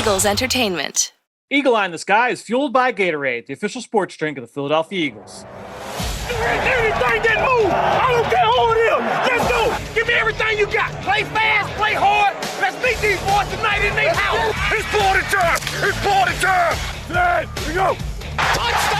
Eagles Entertainment. Eagle Eye in the Sky is fueled by Gatorade, the official sports drink of the Philadelphia Eagles. Anything that move, I don't care who it is. Let's go. Give me everything you got. Play fast, play hard. Let's meet these boys tonight in their house. It's party time. It's party time. Here we go. Touchdown!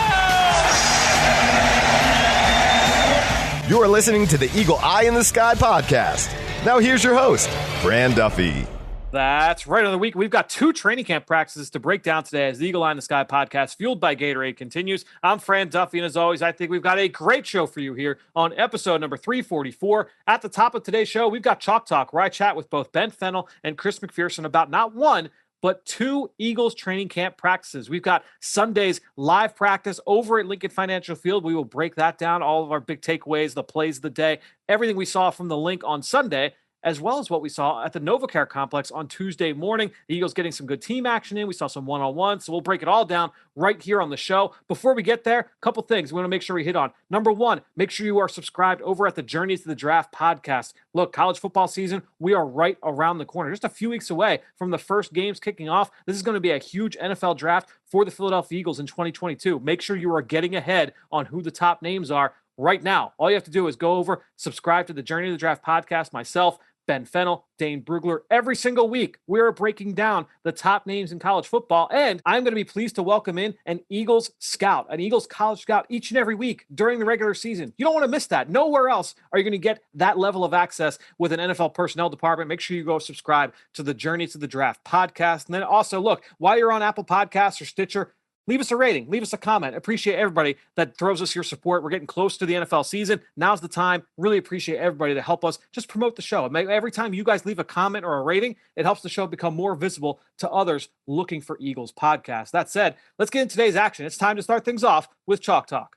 You are listening to the Eagle Eye in the Sky podcast. Now here's your host, Fran Duffy. That's right. On the week, we've got 2 training camp practices to break down today as the Eagle Eye in the Sky podcast, fueled by Gatorade, continues. I'm Fran Duffy, and as always, I think we've got a great show for you here on episode number 344. At the top of today's show, we've got Chalk Talk, where I chat with both Ben Fennell and Chris McPherson about not one, but 2 Eagles training camp practices. We've got Sunday's live practice over at Lincoln Financial Field. We will break that down, all of our big takeaways, the plays of the day, everything we saw from the link on Sunday, as well as what we saw at the NovaCare Complex on Tuesday morning. The Eagles getting some good team action in. We saw some one-on-ones, so we'll break it all down right here on the show. Before we get there, a couple things we want to make sure we hit on. Number one, make sure you are subscribed over at the Journey to the Draft podcast. Look, college football season, we are right around the corner, just a few weeks away from the first games kicking off. This is going to be a huge NFL draft for the Philadelphia Eagles in 2022. Make sure you are getting ahead on who the top names are right now. All you have to do is go over, subscribe to the Journey to the Draft podcast, myself, Ben Fennell, Dane Brugler. Every single week, we are breaking down the top names in college football, and I'm going to be pleased to welcome in an Eagles scout, an Eagles college scout each and every week during the regular season. You don't want to miss that. Nowhere else are you going to get that level of access with an NFL personnel department. Make sure you go subscribe to the Journey to the Draft podcast. And then also, look, while you're on Apple Podcasts or Stitcher, leave us a rating. Leave us a comment. Appreciate everybody that throws us your support. We're getting close to the NFL season. Now's the time. Really appreciate everybody to help us just promote the show. Every time you guys leave a comment or a rating, it helps the show become more visible to others looking for Eagles podcasts. That said, let's get into today's action. It's time to start things off with Chalk Talk.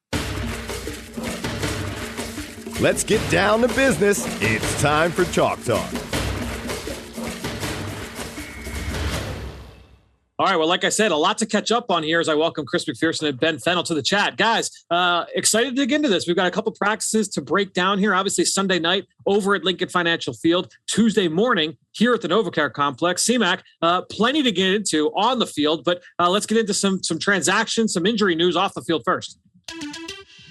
Let's get down to business. It's time for Chalk Talk. All right, well, like I said, a lot to catch up on here as I welcome Chris McPherson and Ben Fennell to the chat. Guys, excited to get into this. We've got a couple practices to break down here. Obviously, Sunday night over at Lincoln Financial Field, Tuesday morning here at the NovaCare Complex. CMAC, plenty to get into on the field, but let's get into some transactions, some injury news off the field first.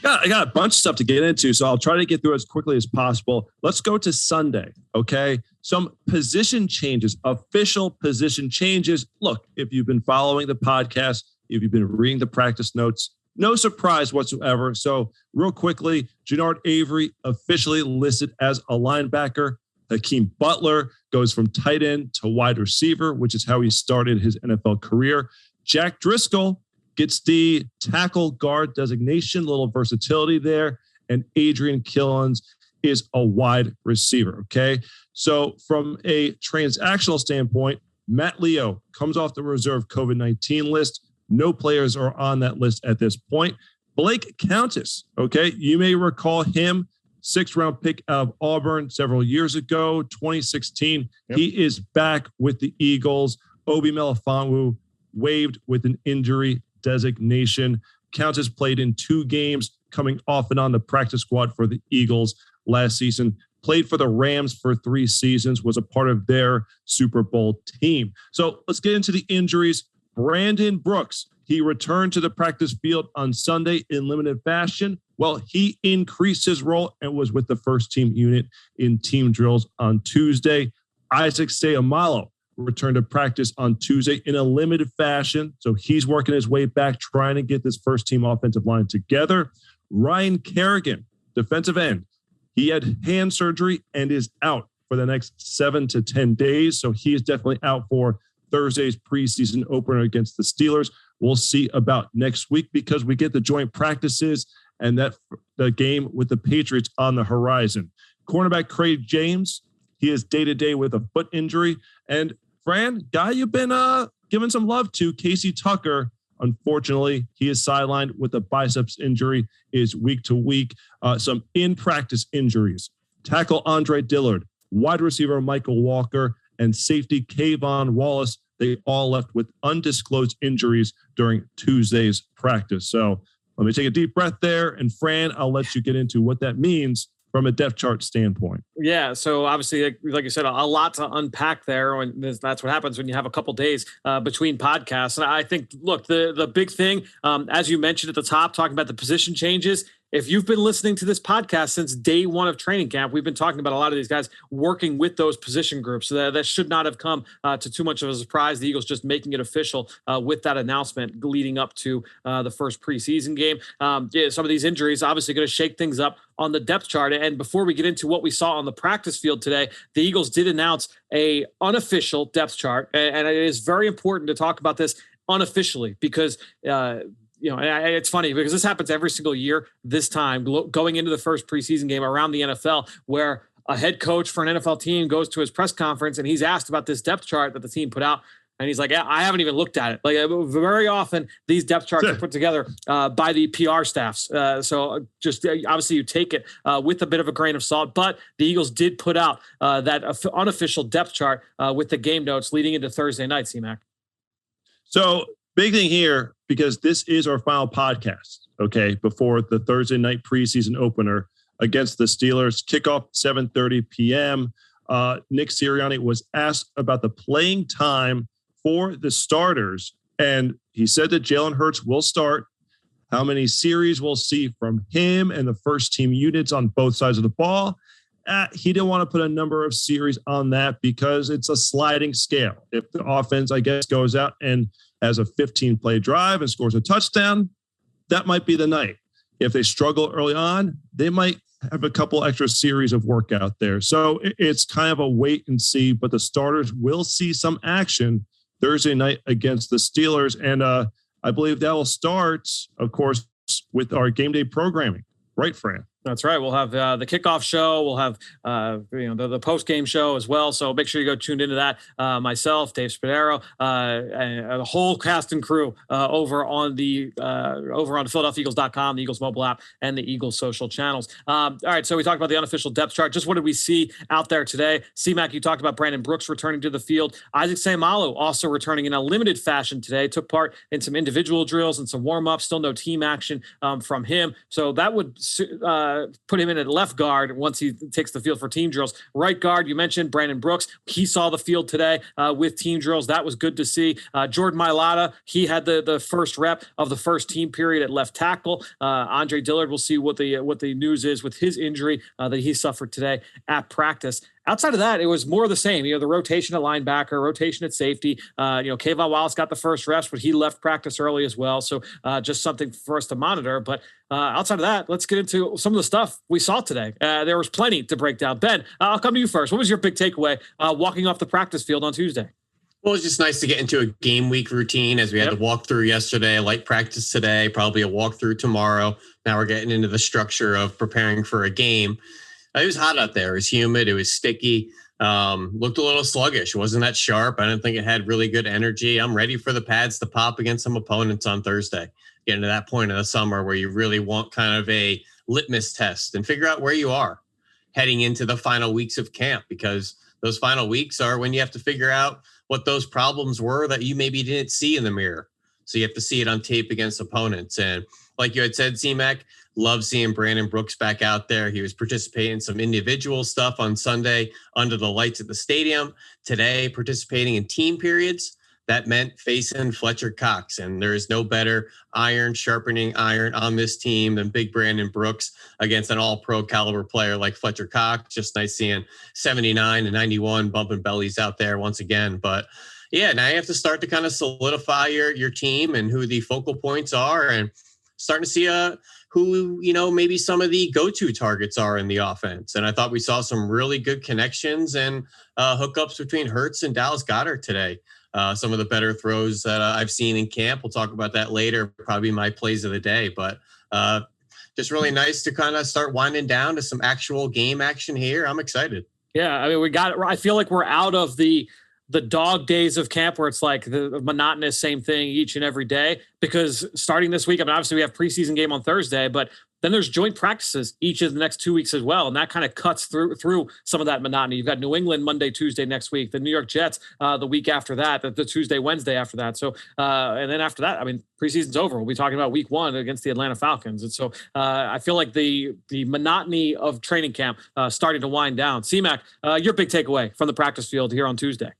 I got a bunch of stuff to get into, so I'll try to get through as quickly as possible. Let's go to Sunday, okay? Some position changes, official position changes. Look, if you've been following the podcast, if you've been reading the practice notes, no surprise whatsoever. So real quickly, Jannard Avery officially listed as a linebacker. Hakeem Butler goes from tight end to wide receiver, which is how he started his NFL career. Jack Driscoll gets the tackle guard designation, little versatility there. And Adrian Killens is a wide receiver, okay? So from a transactional standpoint, Matt Leo comes off the reserve COVID-19 list. No players are on that list at this point. Blake Countess, okay? You may recall him, 6th-round pick out of Auburn several years ago, 2016. Yep. He is back with the Eagles. Obi Melifonwu waived with an injury designation. Countess played in 2 games, coming off and on the practice squad for the Eagles last season. Played for the Rams for 3 seasons, was a part of their Super Bowl team. So let's get into the injuries. Brandon Brooks, he returned to the practice field on Sunday in limited fashion. Well, he increased his role and was with the first team unit in team drills on Tuesday. Isaac Seumalo returned to practice on Tuesday in a limited fashion. So he's working his way back, trying to get this first team offensive line together. Ryan Kerrigan, defensive end, he had hand surgery and is out for the next 7 to 10 days. So he is definitely out for Thursday's preseason opener against the Steelers. We'll see about next week because we get the joint practices and that the game with the Patriots on the horizon. Cornerback Craig James, he is day-to-day with a foot injury. And Fran, guy you've been giving some love to, Casey Tucker, unfortunately, he is sidelined with a biceps injury, is week to week. Some in-practice injuries. Tackle Andre Dillard, wide receiver Michael Walker, and safety Kayvon Wallace. They all left with undisclosed injuries during Tuesday's practice. So let me take a deep breath there. And Fran, I'll let you get into what that means from a depth chart standpoint? Yeah. So obviously, like you said, a lot to unpack there. And that's what happens when you have a couple days between podcasts. And I think, look, the big thing, as you mentioned at the top, talking about the position changes. If you've been listening to this podcast since day one of training camp, we've been talking about a lot of these guys working with those position groups. So that should not have come to too much of a surprise. The Eagles just making it official with that announcement leading up to the first preseason game. Some of these injuries obviously going to shake things up on the depth chart. And before we get into what we saw on the practice field today, the Eagles did announce a unofficial depth chart. And it is very important to talk about this unofficially because it's funny because this happens every single year this time going into the first preseason game around the NFL where a head coach for an NFL team goes to his press conference and he's asked about this depth chart that the team put out. And he's like, yeah, I haven't even looked at it. Like very often these depth charts are put together by the PR staffs. So just obviously you take it with a bit of a grain of salt, but the Eagles did put out that unofficial depth chart with the game notes leading into Thursday night, C-Mac. So big thing here, because this is our final podcast, okay, before the Thursday night preseason opener against the Steelers. Kickoff 7:30 p.m. Nick Sirianni was asked about the playing time for the starters, and he said that Jalen Hurts will start. How many series we'll see from him and the first team units on both sides of the ball. He didn't want to put a number of series on that because it's a sliding scale. If the offense, I guess, goes out and has a 15-play drive and scores a touchdown, that might be the night. If they struggle early on, they might have a couple extra series of work out there. So it's kind of a wait and see, but the starters will see some action Thursday night against the Steelers. And I believe that will start, of course, with our game day programming. Right, Fran? That's right. We'll have the kickoff show. We'll have the post game show as well. So make sure you go tuned into that. Myself, Dave Spadaro, and the whole cast and crew over on PhiladelphiaEagles.com, the Eagles mobile app, and the Eagles social channels. All right. So we talked about the unofficial depth chart. Just what did we see out there today? C-Mac, you talked about Brandon Brooks returning to the field. Isaac Seumalo also returning in a limited fashion today. Took part in some individual drills and some warm ups. Still no team action from him. So that would put him in at left guard once he takes the field for team drills. Right guard, you mentioned Brandon Brooks. He saw the field today with team drills. That was good to see. Jordan Mailata, he had the first rep of the first team period at left tackle. Andre Dillard, we'll see what the news is with his injury that he suffered today at practice. Outside of that, it was more of the same. The rotation at linebacker, rotation at safety. Kayvon Wallace got the first reps, but he left practice early as well. So just something for us to monitor. But outside of that, let's get into some of the stuff we saw today. There was plenty to break down. Ben, I'll come to you first. What was your big takeaway walking off the practice field on Tuesday? Well, it's just nice to get into a game week routine as we had the walkthrough yesterday, light practice today, probably a walkthrough tomorrow. Now we're getting into the structure of preparing for a game. It was hot out there. It was humid. It was sticky. Looked a little sluggish. It wasn't that sharp. I didn't think it had really good energy. I'm ready for the pads to pop against some opponents on Thursday. Getting to that point of the summer where you really want kind of a litmus test and figure out where you are heading into the final weeks of camp, because those final weeks are when you have to figure out what those problems were that you maybe didn't see in the mirror. So you have to see it on tape against opponents. And like you had said, C-Mac, love seeing Brandon Brooks back out there. He was participating in some individual stuff on Sunday under the lights at the stadium. Today, participating in team periods. That meant facing Fletcher Cox. And there is no better sharpening iron on this team than big Brandon Brooks against an all-pro caliber player like Fletcher Cox. Just nice seeing 79 and 91 bumping bellies out there once again. But yeah, now you have to start to kind of solidify your team and who the focal points are, and starting to see who, maybe some of the go-to targets are in the offense. And I thought we saw some really good connections and hookups between Hurts and Dallas Goedert today. Some of the better throws that I've seen in camp. We'll talk about that later, probably my plays of the day. But just really nice to kind of start winding down to some actual game action here. I'm excited. Yeah, I mean, I feel like we're out of the dog days of camp where it's like the monotonous same thing each and every day, because starting this week, I mean, obviously we have preseason game on Thursday, but Then there's joint practices each of the next 2 weeks as well. And that kind of cuts through some of that monotony. You've got New England Monday, Tuesday next week, the New York Jets the week after that, the Tuesday, Wednesday after that. So, and then after that, I mean, preseason's over. We'll be talking about week 1 against the Atlanta Falcons. And so I feel like the monotony of training camp starting to wind down. C-Mac, your big takeaway from the practice field here on Tuesday.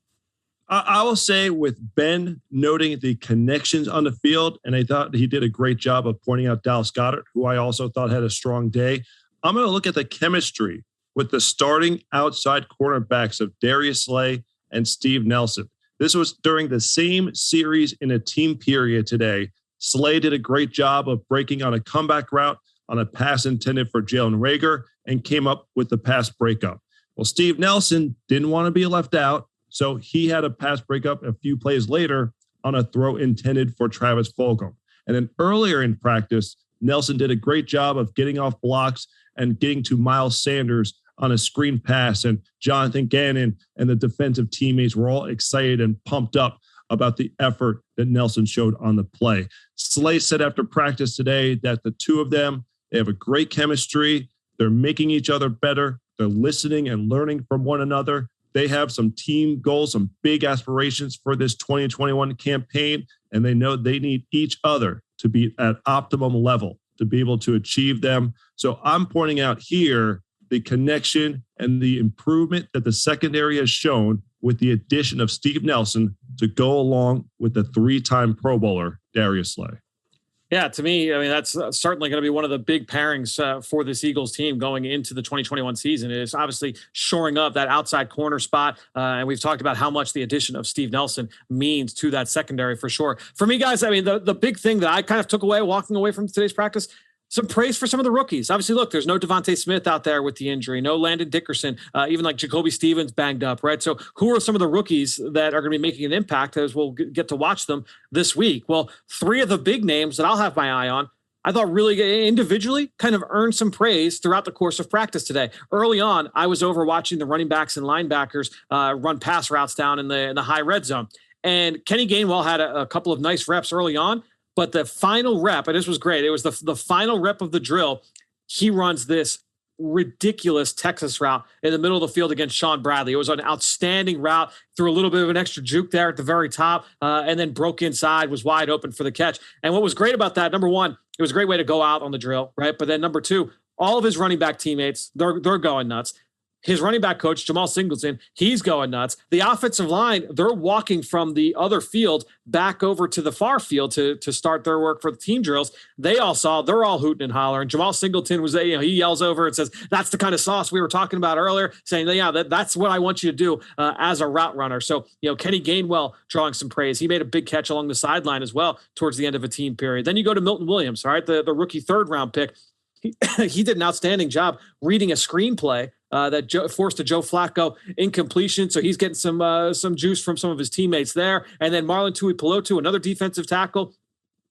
I will say, with Ben noting the connections on the field, and I thought he did a great job of pointing out Dallas Goedert, who I also thought had a strong day. I'm going to look at the chemistry with the starting outside cornerbacks of Darius Slay and Steve Nelson. This was during the same series in a team period today. Slay did a great job of breaking on a comeback route on a pass intended for Jalen Reagor and came up with the pass breakup. Well, Steve Nelson didn't want to be left out, so he had a pass breakup a few plays later on a throw intended for Travis Fulgham. And then earlier in practice, Nelson did a great job of getting off blocks and getting to Miles Sanders on a screen pass. And Jonathan Gannon and the defensive teammates were all excited and pumped up about the effort that Nelson showed on the play. Slay said after practice today that the two of them, they have a great chemistry. They're making each other better. They're listening and learning from one another. They have some team goals, some big aspirations for this 2021 campaign, and they know they need each other to be at optimum level to be able to achieve them. So I'm pointing out here the connection and the improvement that the secondary has shown with the addition of Steve Nelson to go along with the 3-time Pro Bowler, Darius Slay. Yeah, to me, I mean, that's certainly going to be one of the big pairings for this Eagles team going into the 2021 season. It is obviously shoring up that outside corner spot. And we've talked about how much the addition of Steve Nelson means to that secondary for sure. For me, guys, I mean, the big thing that I kind of took away walking away from today's practice, some praise for some of the rookies. Obviously, look, there's no Devontae Smith out there with the injury, no Landon Dickerson, even like Jacoby Stevens banged up, right? So who are some of the rookies that are going to be making an impact as we'll get to watch them this week? Well, 3 of the big names that I'll have my eye on, I thought really individually kind of earned some praise throughout the course of practice today. Early on, I was over watching the running backs and linebackers run pass routes down in the high red zone. And Kenny Gainwell had a couple of nice reps early on. But the final rep, and this was great, it was the final rep of the drill, he runs this ridiculous Texas route in the middle of the field against Sean Bradley. It was an outstanding route, threw a little bit of an extra juke there at the very top, and then broke inside, was wide open for the catch. And what was great about that, number one, it was a great way to go out on the drill, right? But then number 2, all of his running back teammates, they're going nuts. His running back coach, Jamal Singleton, he's going nuts. The offensive line, they're walking from the other field back over to the far field to start their work for the team drills. They all saw, they're all hooting and hollering. Jamal Singleton was, he yells over and says, that's the kind of sauce we were talking about earlier, saying, yeah, that's what I want you to do as a route runner. So, Kenny Gainwell drawing some praise. He made a big catch along the sideline as well towards the end of a team period. Then you go to Milton Williams, all right, the rookie 3rd round pick. He did an outstanding job reading a screenplay that forced a Joe Flacco incompletion. So he's getting some juice from some of his teammates there. And then Marlon Tuipulotu, another defensive tackle.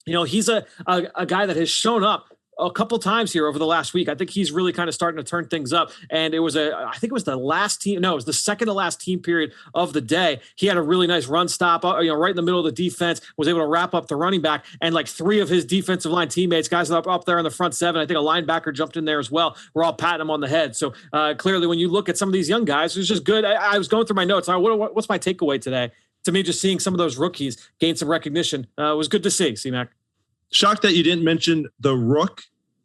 He's a guy that has shown up a couple times here over the last week. I think he's really kind of starting to turn things up. And it was the second to last team period of the day. He had a really nice run stop, right in the middle of the defense, was able to wrap up the running back, and like 3 of his defensive line teammates, guys up there in the front 7, I think a linebacker jumped in there as well. We're all patting him on the head. So clearly when you look at some of these young guys, it was just good. I was going through my notes. What's my takeaway today? To me, just seeing some of those rookies gain some recognition was good to see, C-Mac. Shocked that you didn't mention the rook,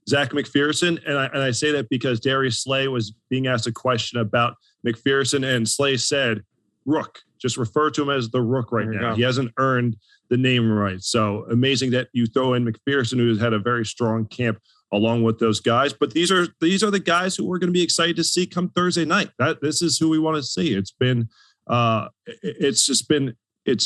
Zach McPherson. And I say that because Darius Slay was being asked a question about McPherson, and Slay said, rook, just refer to him as the rook right now. He hasn't earned the name right. So amazing that you throw in McPherson, who's had a very strong camp along with those guys. But these are the guys who we're going to be excited to see come Thursday night. This is who we want to see. It's been,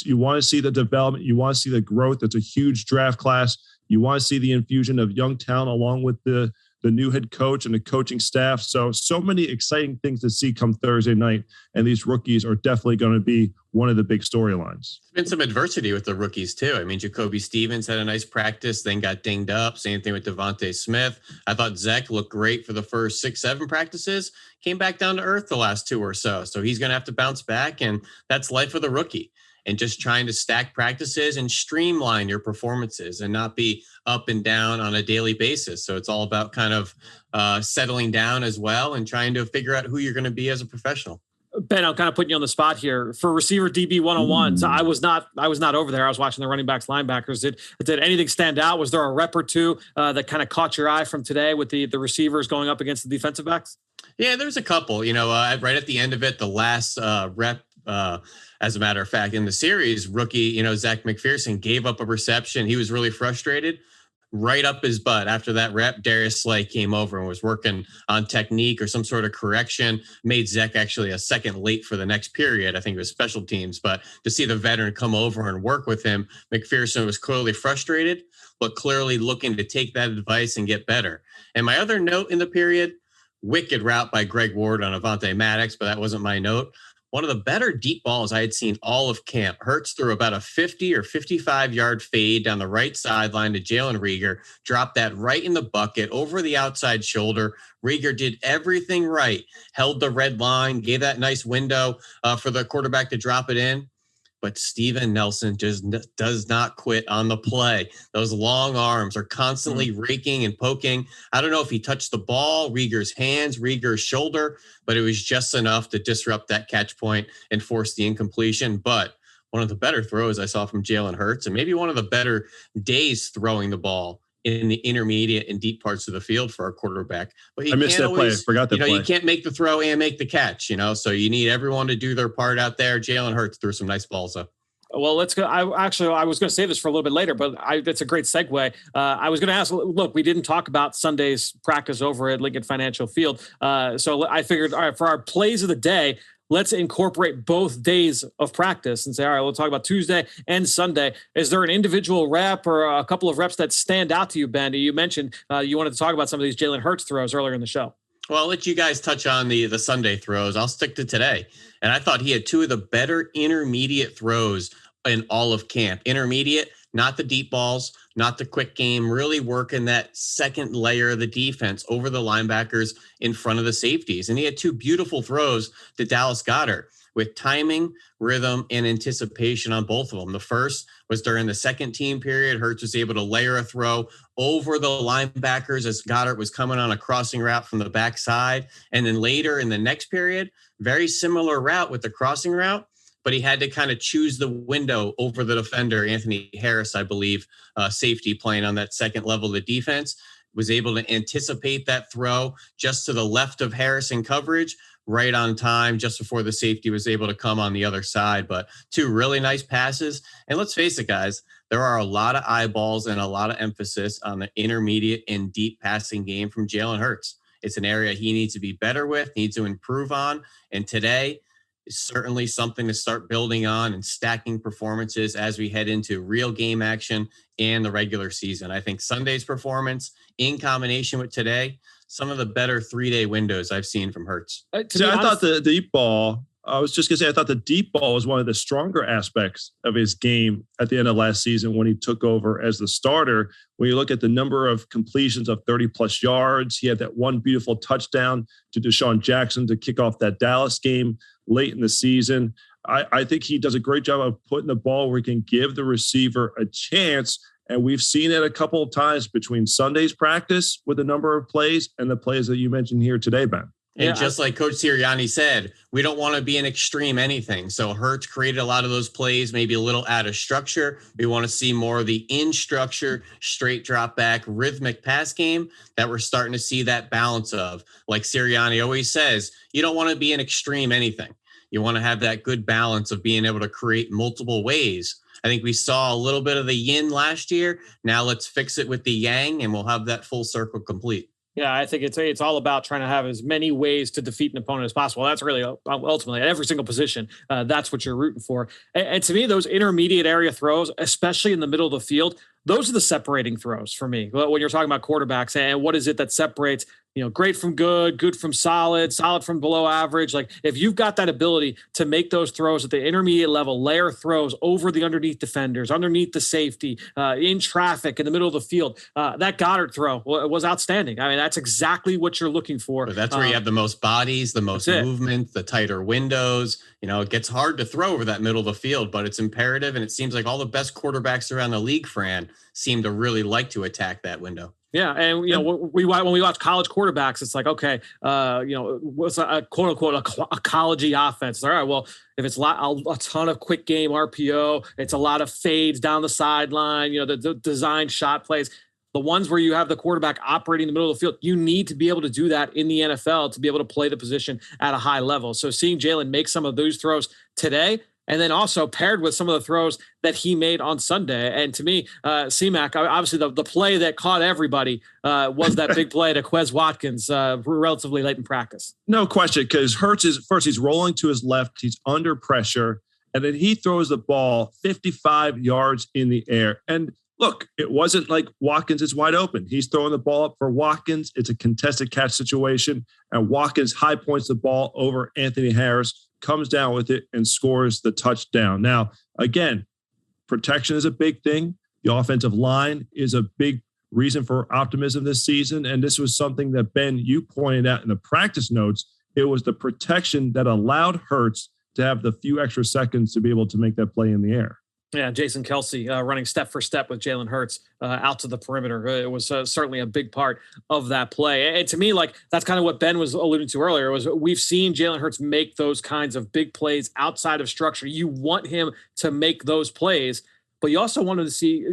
you want to see the development. You want to see the growth. It's a huge draft class. You want to see the infusion of young talent along with the new head coach and the coaching staff. So many exciting things to see come Thursday night. And these rookies are definitely going to be one of the big storylines. There's been some adversity with the rookies too. I mean, Jacoby Stevens had a nice practice, then got dinged up. Same thing with Devontae Smith. I thought Zach looked great for the first 6-7 practices, came back down to earth the last 2 or so. So he's going to have to bounce back, and that's life with a rookie. and just trying to stack practices and streamline your performances and not be up and down on a daily basis. So it's all about kind of settling down as well and trying to figure out who you're going to be as a professional. Ben, I'm kind of putting you on the spot here for receiver DB 101. So I was not over there. I was watching the running backs, linebackers. Did anything stand out? Was there a rep or two that kind of caught your eye from today with the receivers going up against the defensive backs? Yeah, there's a couple, right at the end of it, the last rep, as a matter of fact, in the series, rookie, Zach McPherson gave up a reception. He was really frustrated. Right up his butt. After that rep, Darius Slay came over and was working on technique or some sort of correction, made Zach actually a second late for the next period. I think it was special teams, but to see the veteran come over and work with him, McPherson was clearly frustrated, but clearly looking to take that advice and get better. And my other note in the period, wicked route by Greg Ward on Avonte Maddox, but that wasn't my note. One of the better deep balls I had seen all of camp. Hurts threw about a 50 or 55-yard fade down the right sideline to Jalen Reagor, dropped that right in the bucket over the outside shoulder. Reagor did everything right, held the red line, gave that nice window for the quarterback to drop it in. But Steven Nelson just does not quit on the play. Those long arms are constantly raking and poking. I don't know if he touched the ball, Reagor's hands, Reagor's shoulder, but it was just enough to disrupt that catch point and force the incompletion. But one of the better throws I saw from Jalen Hurts, and maybe one of the better days throwing the ball in the intermediate and deep parts of the field for our quarterback. But I missed that play. I forgot that play. You can't make the throw and make the catch, so you need everyone to do their part out there. Jalen Hurts threw some nice balls up. Well, let's go. I was going to say this for a little bit later, but that's a great segue. I was going to ask, look, we didn't talk about Sunday's practice over at Lincoln Financial Field. So I figured, all right, for our plays of the day, let's incorporate both days of practice and say, all right, we'll talk about Tuesday and Sunday. Is there an individual rep or a couple of reps that stand out to you, Ben? You mentioned you wanted to talk about some of these Jalen Hurts throws earlier in the show. Well, I'll let you guys touch on the Sunday throws. I'll stick to today. And I thought he had two of the better intermediate throws in all of camp. Intermediate, not the deep balls, not the quick game, really working that second layer of the defense over the linebackers in front of the safeties. And he had two beautiful throws to Dallas Goedert with timing, rhythm, and anticipation on both of them. The first was during the second team period. Hurts was able to layer a throw over the linebackers as Goedert was coming on a crossing route from the backside. And then later in the next period, very similar route with the crossing route, but he had to kind of choose the window over the defender, Anthony Harris, I believe, safety playing on that second level of the defense, was able to anticipate that throw just to the left of Harris in coverage, right on time, just before the safety was able to come on the other side. But two really nice passes. And let's face it, guys, there are a lot of eyeballs and a lot of emphasis on the intermediate and deep passing game from Jalen Hurts. It's an area he needs to be better with, needs to improve on. And today is certainly something to start building on and stacking performances as we head into real game action and the regular season. I think Sunday's performance in combination with today, some of the better 3-day windows I've seen from Hurts. I thought the deep ball, I was just going to say, I thought the deep ball was one of the stronger aspects of his game at the end of last season when he took over as the starter. When you look at the number of completions of 30-plus yards, he had that one beautiful touchdown to Deshaun Jackson to kick off that Dallas game late in the season. I think he does a great job of putting the ball where he can give the receiver a chance. And we've seen it a couple of times between Sunday's practice with a number of plays and the plays that you mentioned here today, Ben. And just like Coach Sirianni said, we don't want to be an extreme anything. So Hurts created a lot of those plays, maybe a little out of structure. We want to see more of the in structure, straight drop back, rhythmic pass game that we're starting to see that balance of. Like Sirianni always says, you don't want to be an extreme anything. You want to have that good balance of being able to create multiple ways. I think we saw a little bit of the yin last year. Now let's fix it with the yang, and we'll have that full circle complete. Yeah, I think it's all about trying to have as many ways to defeat an opponent as possible. That's really ultimately at every single position. That's what you're rooting for. And to me, those intermediate area throws, especially in the middle of the field, those are the separating throws for me. When you're talking about quarterbacks and what is it that separates great from good, good from solid, solid from below average. Like if you've got that ability to make those throws at the intermediate level, layer throws over the underneath defenders, underneath the safety, in traffic, in the middle of the field, that Goddard throw was outstanding. I mean, that's exactly what you're looking for. But that's where you have the most bodies, the most movement, the tighter windows. It gets hard to throw over that middle of the field, but it's imperative. And it seems like all the best quarterbacks around the league, Fran, seem to really like to attack that window. Yeah, and when we watch college quarterbacks, it's like, okay, what's a quote unquote a college-y offense? All right, well, if it's a ton of quick game RPO, it's a lot of fades down the sideline, the design shot plays. The ones where you have the quarterback operating in the middle of the field, you need to be able to do that in the NFL to be able to play the position at a high level. So seeing Jalen make some of those throws today, and then also paired with some of the throws that he made on Sunday. And to me, C-Mac, obviously the play that caught everybody was that big play to Quez Watkins relatively late in practice. No question, because Hurts he's rolling to his left. He's under pressure. And then he throws the ball 55 yards in the air. And look, it wasn't like Watkins is wide open. He's throwing the ball up for Watkins. It's a contested catch situation. And Watkins high points the ball over Anthony Harris, comes down with it and scores the touchdown. Now, again, protection is a big thing. The offensive line is a big reason for optimism this season. And this was something that, Ben, you pointed out in the practice notes. It was the protection that allowed Hurts to have the few extra seconds to be able to make that play in the air. Yeah, Jason Kelce running step for step with Jalen Hurts out to the perimeter. It was certainly a big part of that play. And to me, like that's kind of what Ben was alluding to earlier, was we've seen Jalen Hurts make those kinds of big plays outside of structure. You want him to make those plays, but you also wanted to see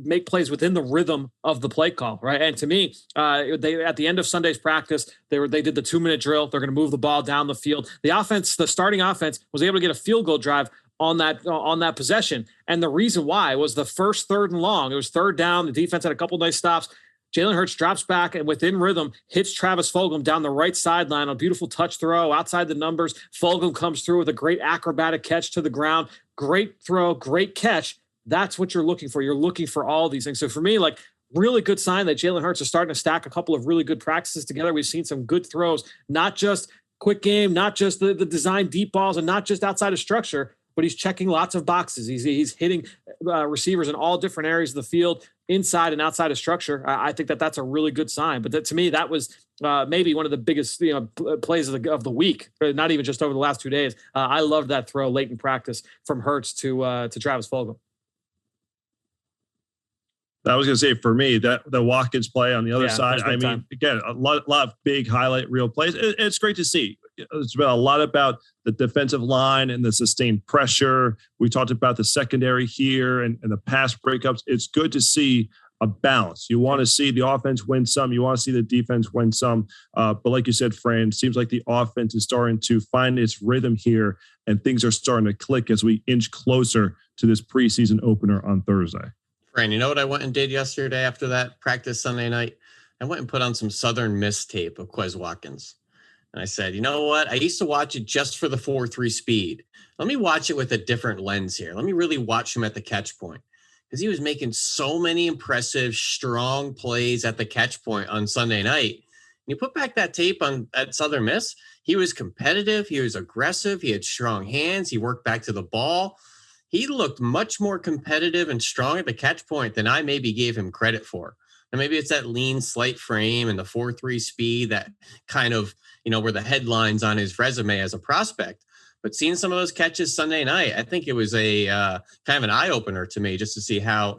make plays within the rhythm of the play call, right? And to me, they at the end of Sunday's practice, they did the 2-minute drill. They're going to move the ball down the field. The starting offense was able to get a field goal drive on that possession. And the reason why was the first 3rd and long. It was 3rd down. The defense had a couple nice stops. Jalen Hurts drops back and within rhythm hits Travis Fulgham down the right sideline. A beautiful touch throw outside the numbers. Fulgham comes through with a great acrobatic catch to the ground. Great throw, great catch. That's what you're looking for. You're looking for all these things. So for me, like really good sign that Jalen Hurts is starting to stack a couple of really good practices together. We've seen some good throws, not just quick game, not just the design deep balls, and not just outside of structure, but he's checking lots of boxes. He's hitting receivers in all different areas of the field, inside and outside of structure. I think that's a really good sign. But to me, that was maybe one of the biggest plays of the week, not even just over the last 2 days. I loved that throw late in practice from Hurts to Travis Fulgham. I was going to say, for me, that the Watkins play on the other side, I mean, again, a lot of big highlight reel plays. It's great to see. It's been a lot about the defensive line and the sustained pressure. We talked about the secondary here and the pass breakups. It's good to see a balance. You want to see the offense win some. You want to see the defense win some. But like you said, Fran, it seems like the offense is starting to find its rhythm here, and things are starting to click as we inch closer to this preseason opener on Thursday. Fran, you know what I went and did yesterday after that practice Sunday night? I went and put on some Southern Miss tape of Quez Watkins. And I said, you know what? I used to watch it just for the 4.3 speed. Let me watch it with a different lens here. Let me really watch him at the catch point. Because he was making so many impressive, strong plays at the catch point on Sunday night. And you put back that tape at Southern Miss, he was competitive. He was aggressive. He had strong hands. He worked back to the ball. He looked much more competitive and strong at the catch point than I maybe gave him credit for. And maybe it's that lean, slight frame and the 4.3 speed that kind of, were the headlines on his resume as a prospect. But seeing some of those catches Sunday night, I think it was a kind of an eye opener to me just to see how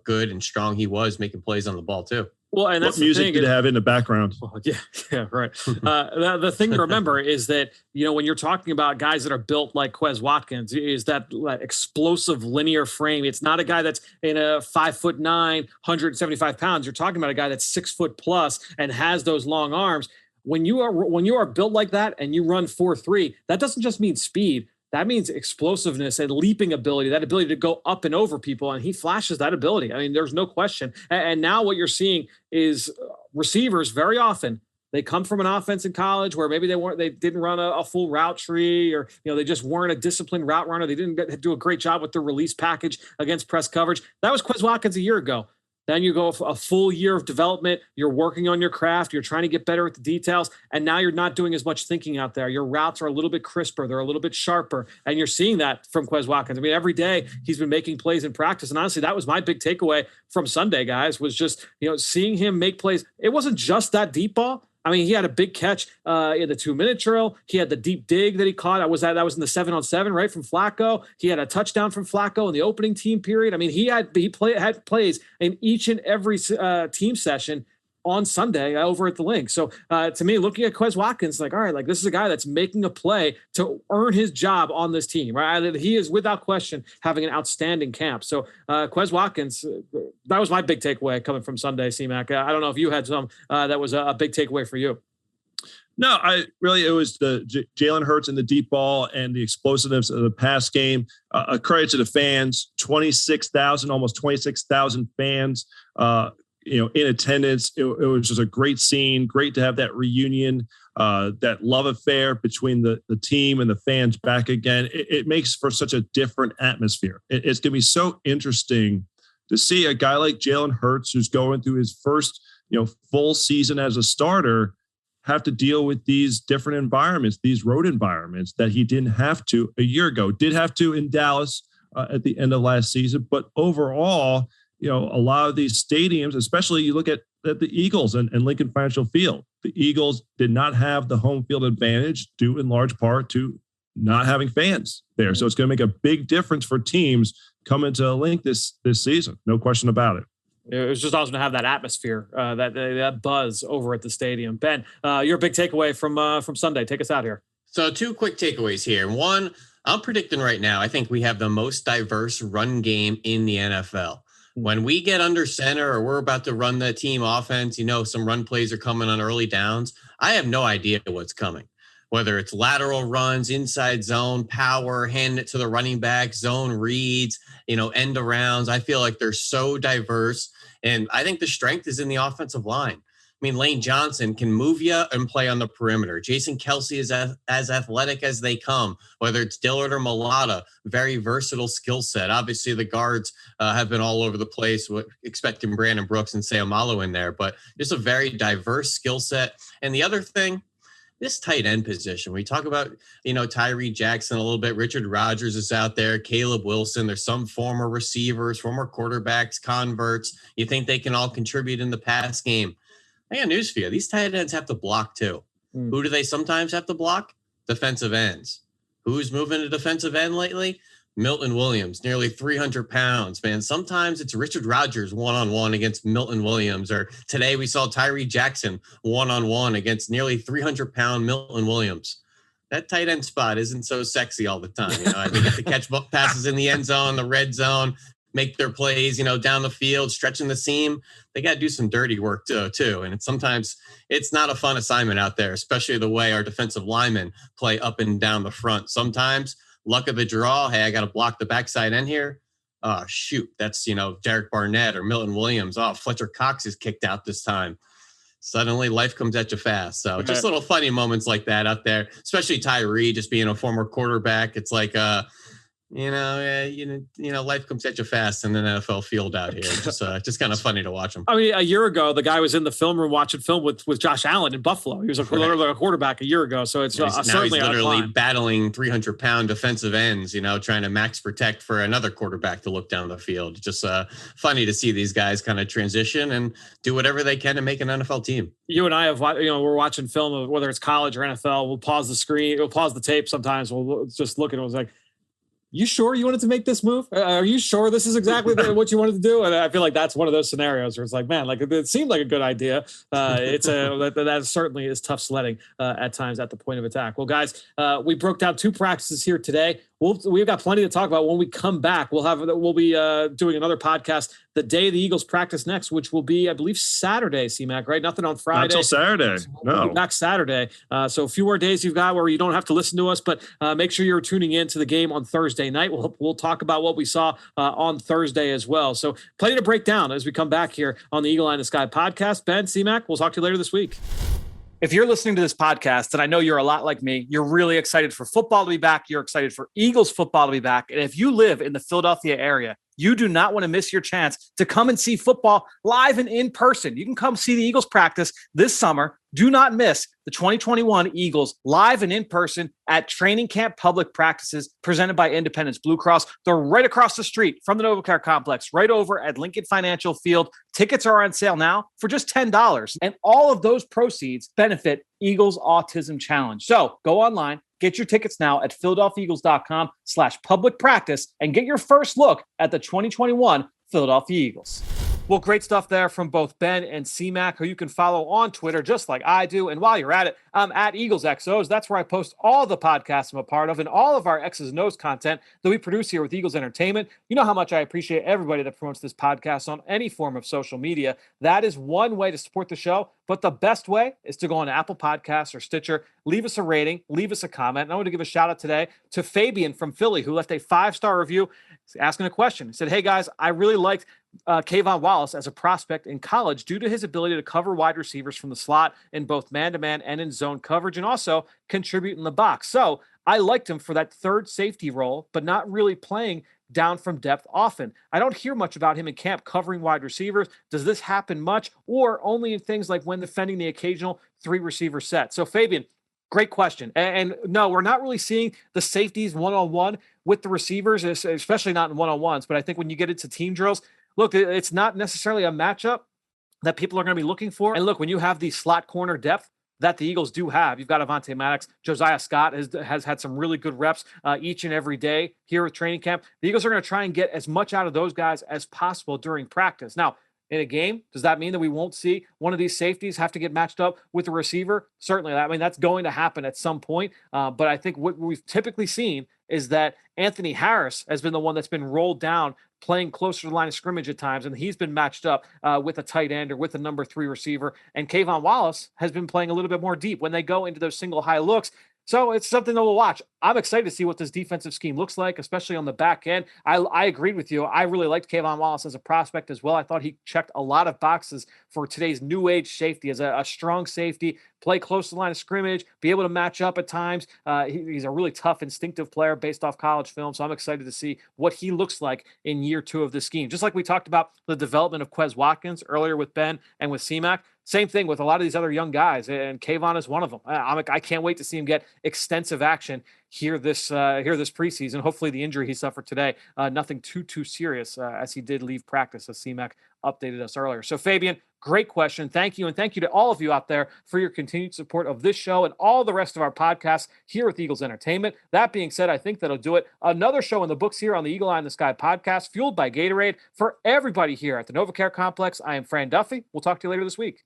good and strong he was making plays on the ball too. Well, and that's what music did have in the background. Oh, yeah, right. The thing to remember is that, when you're talking about guys that are built like Quez Watkins, is that explosive linear frame. It's not a guy that's in a 5'9", 175 pounds. You're talking about a guy that's 6 foot plus and has those long arms. When you are built like that and you run 4.3, that doesn't just mean speed. That means explosiveness and leaping ability, that ability to go up and over people. And he flashes that ability. I mean, there's no question. And now what you're seeing is receivers very often, they come from an offense in college where maybe they didn't run a full route tree, or, they just weren't a disciplined route runner. They didn't do a great job with their release package against press coverage. That was Quez Watkins a year ago. Then you go a full year of development. You're working on your craft. You're trying to get better at the details. And now you're not doing as much thinking out there. Your routes are a little bit crisper. They're a little bit sharper. And you're seeing that from Quez Watkins. I mean, every day he's been making plays in practice. And honestly, that was my big takeaway from Sunday, guys, was just, seeing him make plays. It wasn't just that deep ball. I mean, he had a big catch in the 2-minute drill. He had the deep dig that he caught. That was in the 7-on-7, right, from Flacco. He had a touchdown from Flacco in the opening team period. I mean, he had plays in each and every team session on Sunday over at the link. So to me, looking at Quez Watkins, like, all right, like this is a guy that's making a play to earn his job on this team, right? He is without question having an outstanding camp. So Quez Watkins, that was my big takeaway coming from Sunday, C-Mac. I don't know if you had some that was a big takeaway for you. No, it was the Jalen Hurts and the deep ball and the explosiveness of the pass game. A credit to the fans, almost 26,000 fans, in attendance. It was just a great scene. Great to have that reunion, that love affair between the team and the fans back again. It makes for such a different atmosphere. It's going to be so interesting to see a guy like Jalen Hurts, who's going through his first, full season as a starter, have to deal with these different environments, these road environments that he didn't have to a year ago. Did have to in Dallas at the end of last season, but overall, a lot of these stadiums, especially you look at the Eagles and Lincoln Financial Field, the Eagles did not have the home field advantage due in large part to not having fans there. So it's going to make a big difference for teams coming to Link this season. No question about it. It was just awesome to have that atmosphere, that buzz over at the stadium. Ben, your big takeaway from Sunday. Take us out here. So 2 quick takeaways here. One, I'm predicting right now, I think we have the most diverse run game in the NFL. When we get under center or we're about to run the team offense, some run plays are coming on early downs. I have no idea what's coming, whether it's lateral runs, inside zone, power, hand it to the running back, zone reads, end arounds. I feel like they're so diverse. And I think the strength is in the offensive line. I mean, Lane Johnson can move you and play on the perimeter. Jason Kelsey is as athletic as they come, whether it's Dillard or Mulata, very versatile skill set. Obviously, the guards have been all over the place, expecting Brandon Brooks and Sayamalu in there, but just a very diverse skill set. And the other thing, this tight end position, we talk about, Tyree Jackson a little bit. Richard Rodgers is out there. Caleb Wilson. There's some former receivers, former quarterbacks, converts. You think they can all contribute in the pass game. I got news for you. These tight ends have to block too. Who do they sometimes have to block? Defensive ends. Who's moving to defensive end lately? Milton Williams, nearly 300 pounds, man. Sometimes it's Richard Rodgers one-on-one against Milton Williams. Or today we saw Tyree Jackson one-on-one against nearly 300-pound Milton Williams. That tight end spot isn't so sexy all the time. They get to catch passes in the end zone, the red zone, make their plays, down the field, stretching the seam. They got to do some dirty work too. And sometimes it's not a fun assignment out there, especially the way our defensive linemen play up and down the front. Sometimes luck of the draw. Hey, I got to block the backside end here. Oh, shoot. That's, Derek Barnett or Milton Williams. Oh, Fletcher Cox is kicked out this time. Suddenly life comes at you fast. So just little funny moments like that out there, especially Tyree just being a former quarterback. It's like, life comes at you fast in the NFL field out here. Just kind of funny to watch him. I mean, a year ago, the guy was in the film room watching film with Josh Allen in Buffalo. He was a quarterback a year ago. So it's certainly literally battling 300-pound defensive ends, trying to max protect for another quarterback to look down the field. Just funny to see these guys kind of transition and do whatever they can to make an NFL team. You and I have, we're watching film of whether it's college or NFL. We'll pause the screen. We'll pause the tape sometimes. We'll just look at it. It was like, you sure you wanted to make this move? Are you sure this is exactly what you wanted to do? And I feel like that's one of those scenarios where it's like, man, like it seemed like a good idea. That certainly is tough sledding at times at the point of attack. Well, guys, we broke down 2 practices here today. We've got plenty to talk about when we come back. We'll be doing another podcast the day the Eagles practice next, which will be, I believe, Saturday, C-Mac, right? Nothing on Friday. Not until Saturday. We'll be back Saturday. So a few more days you've got where you don't have to listen to us, but make sure you're tuning in to the game on Thursday night. We'll talk about what we saw on Thursday as well. So plenty to break down as we come back here on the Eagle Eye in the Sky podcast. Ben, C-Mac, we'll talk to you later this week. If you're listening to this podcast, and I know you're a lot like me, you're really excited for football to be back. You're excited for Eagles football to be back. And if you live in the Philadelphia area, You do not want to miss your chance to come and see football live and in person. You can come see the Eagles practice this summer. Do not miss the 2021 Eagles live and in person at Training Camp Public Practices presented by Independence Blue Cross. They're right across the street from the NovaCare Complex, right over at Lincoln Financial Field. Tickets are on sale now for just $10, and all of those proceeds benefit Eagles Autism Challenge. So go online, get your tickets now at philadelphiaeagles.com/public practice and get your first look at the 2021 Philadelphia Eagles. Well, great stuff there from both Ben and C-Mac, who you can follow on Twitter just like I do. And while you're at it, I'm at EaglesXOs. That's where I post all the podcasts I'm a part of and all of our X's and O's content that we produce here with Eagles Entertainment. You know how much I appreciate everybody that promotes this podcast on any form of social media. That is one way to support the show. But the best way is to go on Apple Podcasts or Stitcher, leave us a rating, leave us a comment. And I want to give a shout out today to Fabian from Philly, who left a 5-star review asking a question. He said, "Hey guys, I really liked Kayvon Wallace as a prospect in college due to his ability to cover wide receivers from the slot in both man-to-man and in zone coverage and also contribute in the box. So I liked him for that third safety role, but not really playing down from depth often. I don't hear much about him in camp covering wide receivers. Does this happen much or only in things like when defending the occasional 3-receiver set?" So Fabian, great question. And no, we're not really seeing the safeties one-on-one with the receivers, especially not in one-on-ones. But I think when you get into team drills, look, it's not necessarily a matchup that people are going to be looking for. And look, when you have the slot corner depth that the Eagles do have, you've got Avonte Maddox, Josiah Scott has had some really good reps each and every day here with training camp. The Eagles are going to try and get as much out of those guys as possible during practice. Now, in a game, does that mean that we won't see one of these safeties have to get matched up with a receiver? Certainly. I mean, that's going to happen at some point. But I think what we've typically seen is that Anthony Harris has been the one that's been rolled down, playing closer to the line of scrimmage at times, and he's been matched up with a tight end or with a number 3 receiver. And Kayvon Wallace has been playing a little bit more deep when they go into those single high looks. So it's something that we'll watch. I'm excited to see what this defensive scheme looks like, especially on the back end. I agreed with you. I really liked Kayvon Wallace as a prospect as well. I thought he checked a lot of boxes for today's new age safety as a strong safety, play close to the line of scrimmage, be able to match up at times. He's a really tough, instinctive player based off college film. So I'm excited to see what he looks like in year 2 of this scheme. Just like we talked about the development of Quez Watkins earlier with Ben and with C-Mac. Same thing with a lot of these other young guys, and Kayvon is one of them. I can't wait to see him get extensive action here this preseason. Hopefully the injury he suffered today, nothing too serious as he did leave practice, as C-Mac updated us earlier. So Fabian, great question. Thank you. And thank you to all of you out there for your continued support of this show and all the rest of our podcasts here with Eagles Entertainment. That being said, I think that'll do it. Another show in the books here on the Eagle Eye in the Sky podcast, fueled by Gatorade. For everybody here at the NovaCare Complex, I am Fran Duffy. We'll talk to you later this week.